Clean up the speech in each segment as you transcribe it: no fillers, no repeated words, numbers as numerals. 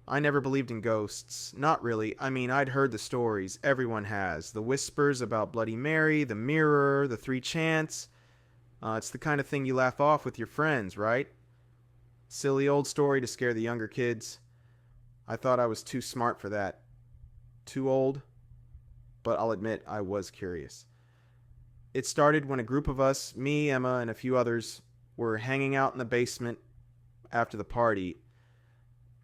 I never believed in ghosts. Not really. I mean, I'd heard the stories. Everyone has. The whispers about Bloody Mary, the mirror, the three chants. It's the kind of thing you laugh off with your friends, right? Silly old story to scare the younger kids. I thought I was too smart for that. Too old, but I'll admit I was curious. It started when a group of us, me, Emma, and a few others, were hanging out in the basement after the party.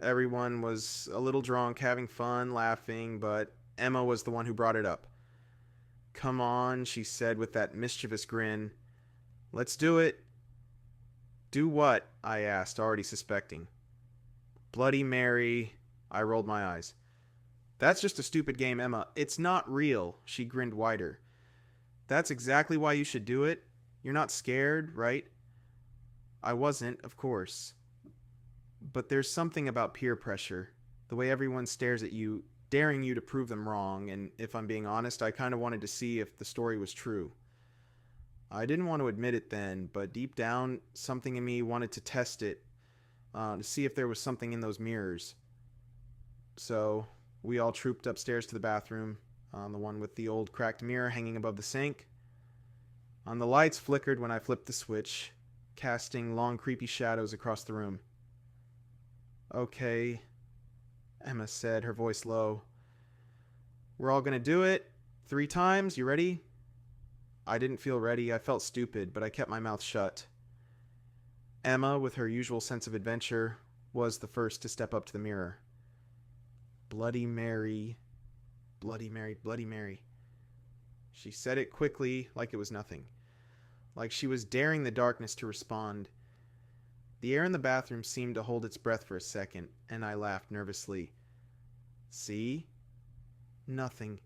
Everyone was a little drunk, having fun, laughing, but Emma was the one who brought it up. Come on, she said with that mischievous grin. Let's do it. Do what? I asked, already suspecting. Bloody Mary. I rolled my eyes. That's just a stupid game, Emma. It's not real. She grinned wider. That's exactly why you should do it. You're not scared, right? I wasn't, of course. But there's something about peer pressure. The way everyone stares at you, daring you to prove them wrong, and if I'm being honest, I kind of wanted to see if the story was true. I didn't want to admit it then, but deep down, something in me wanted to test it, to see if there was something in those mirrors. So, we all trooped upstairs to the bathroom, on the one with the old cracked mirror hanging above the sink. The lights flickered when I flipped the switch, casting long creepy shadows across the room. Okay, Emma said, her voice low. We're all gonna do it. 3 times, you ready? I didn't feel ready. I felt stupid, but I kept my mouth shut. Emma, with her usual sense of adventure, was the first to step up to the mirror. Bloody Mary, Bloody Mary, Bloody Mary. She said it quickly, like it was nothing. Like she was daring the darkness to respond. The air in the bathroom seemed to hold its breath for a second, and I laughed nervously. See? Nothing.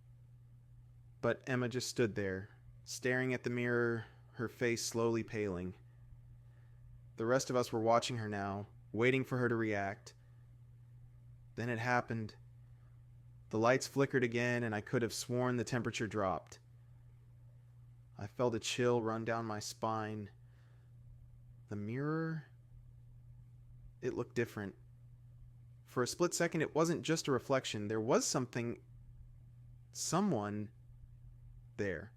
But Emma just stood there, staring at the mirror, her face slowly paling. The rest of us were watching her now, waiting for her to react. Then it happened. The lights flickered again, and I could have sworn the temperature dropped. I felt a chill run down my spine. The mirror? It looked different. For a split second, it wasn't just a reflection. There was someone there.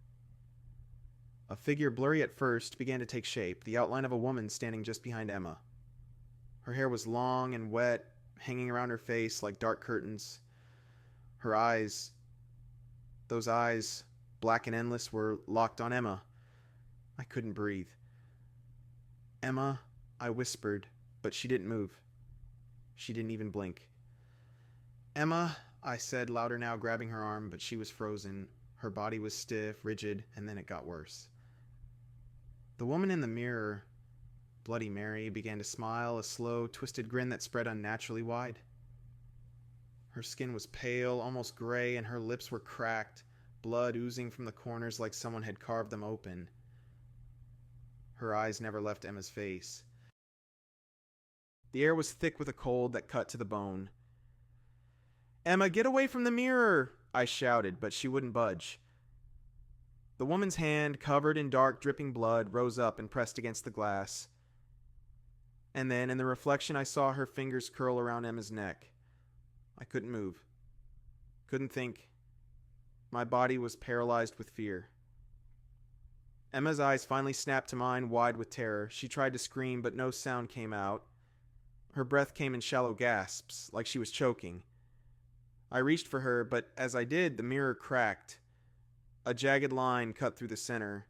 A figure, blurry at first, began to take shape, the outline of a woman standing just behind Emma. Her hair was long and wet, hanging around her face like dark curtains. Her eyes, those eyes, black and endless, were locked on Emma. I couldn't breathe. Emma, I whispered, but she didn't move. She didn't even blink. Emma, I said louder now, grabbing her arm, but she was frozen. Her body was stiff, rigid, and then it got worse. The woman in the mirror, Bloody Mary, began to smile, a slow, twisted grin that spread unnaturally wide. Her skin was pale, almost gray, and her lips were cracked, blood oozing from the corners like someone had carved them open. Her eyes never left Emma's face. The air was thick with a cold that cut to the bone. Emma, get away from the mirror! I shouted, but she wouldn't budge. The woman's hand, covered in dark, dripping blood, rose up and pressed against the glass. And then, in the reflection, I saw her fingers curl around Emma's neck. I couldn't move. Couldn't think. My body was paralyzed with fear. Emma's eyes finally snapped to mine, wide with terror. She tried to scream, but no sound came out. Her breath came in shallow gasps, like she was choking. I reached for her, but as I did, the mirror cracked. A jagged line cut through the center,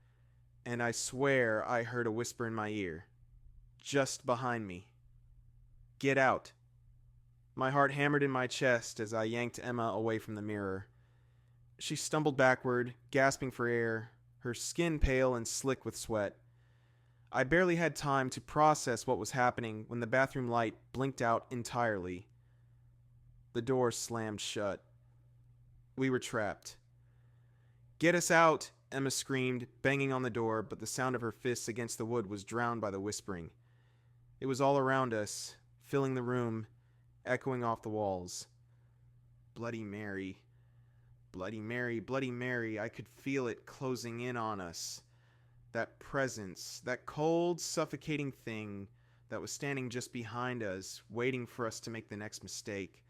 and I swear I heard a whisper in my ear. Just behind me. Get out. My heart hammered in my chest as I yanked Emma away from the mirror. She stumbled backward, gasping for air, her skin pale and slick with sweat. I barely had time to process what was happening when the bathroom light blinked out entirely. The door slammed shut. We were trapped. Get us out, Emma screamed, banging on the door, but the sound of her fists against the wood was drowned by the whispering. It was all around us, filling the room, echoing off the walls. Bloody Mary. Bloody Mary, Bloody Mary, I could feel it closing in on us. That presence, that cold, suffocating thing that was standing just behind us, waiting for us to make the next mistake.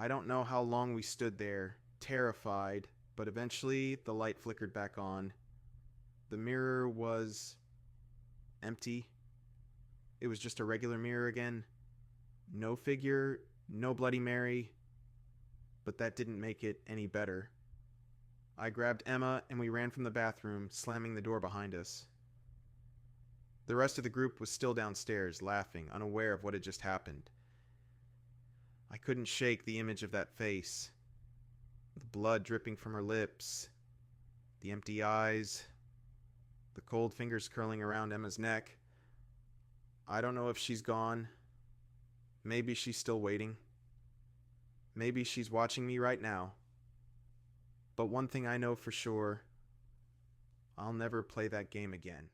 I don't know how long we stood there, terrified, but eventually the light flickered back on. The mirror was empty. It was just a regular mirror again. No figure, no Bloody Mary, but that didn't make it any better. I grabbed Emma and we ran from the bathroom, slamming the door behind us. The rest of the group was still downstairs, laughing, unaware of what had just happened. I couldn't shake the image of that face. The blood dripping from her lips, the empty eyes, the cold fingers curling around Emma's neck. I don't know if she's gone. Maybe she's still waiting. Maybe she's watching me right now. But one thing I know for sure, I'll never play that game again.